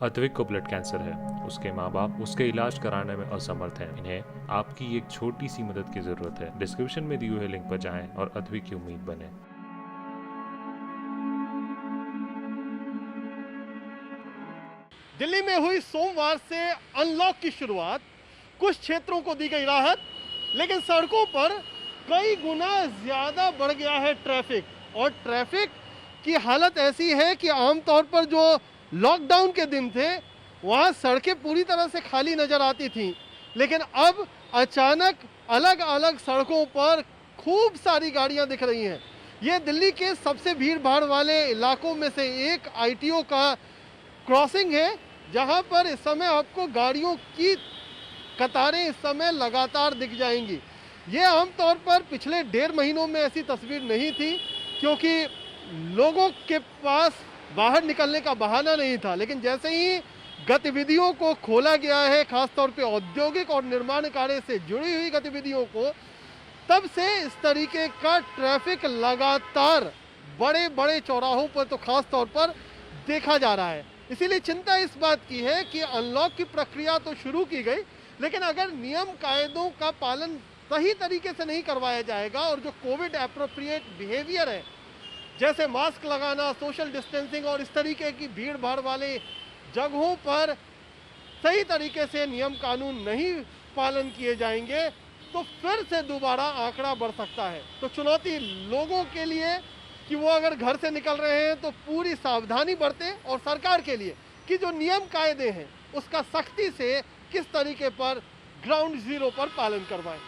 अद्विक को blood cancer है। उसके माँ बाप उसके इलाज कराने में असमर्थ हैं। इन्हें आपकी एक छोटी सी मदद की जरूरत है। डिस्क्रिप्शन में दिए हुए लिंक पर जाएं और अद्विक की उम्मीद बने। दिल्ली में हुई सोमवार से अनलॉक की शुरुआत। कुछ क्षेत्रों को दी गई राहत, लेकिन सड़कों पर कई गुना ज्यादा बढ़ गया है ट्रैफिक। और ट्रैफिक की हालत ऐसी है कि आमतौर पर जो लॉकडाउन के दिन थे वहाँ सड़कें पूरी तरह से खाली नजर आती थीं, लेकिन अब अचानक अलग अलग सड़कों पर खूब सारी गाड़ियाँ दिख रही हैं। ये दिल्ली के सबसे भीड़ भाड़ वाले इलाकों में से एक आईटीओ का क्रॉसिंग है, जहां पर इस समय आपको गाड़ियों की कतारें इस समय लगातार दिख जाएंगी। ये आमतौर पर पिछले 1.5 महीनों में ऐसी तस्वीर नहीं थी, क्योंकि लोगों के पास बाहर निकलने का बहाना नहीं था। लेकिन जैसे ही गतिविधियों को खोला गया है, खासतौर पे औद्योगिक और निर्माण कार्य से जुड़ी हुई गतिविधियों को, तब से इस तरीके का ट्रैफिक लगातार बड़े बड़े चौराहों पर तो खास तौर पर देखा जा रहा है। इसीलिए चिंता इस बात की है कि अनलॉक की प्रक्रिया तो शुरू की गई, लेकिन अगर नियम कायदों का पालन सही तरीके से नहीं करवाया जाएगा और जो कोविड एप्रोप्रिएट बिहेवियर है, जैसे मास्क लगाना, सोशल डिस्टेंसिंग और इस तरीके की भीड़ भाड़ वाले जगहों पर सही तरीके से नियम कानून नहीं पालन किए जाएंगे, तो फिर से दोबारा आंकड़ा बढ़ सकता है। तो चुनौती लोगों के लिए कि वो अगर घर से निकल रहे हैं तो पूरी सावधानी बरतें, और सरकार के लिए कि जो नियम कायदे हैं उसका सख्ती से किस तरीके पर ग्राउंड जीरो पर पालन करवाएं।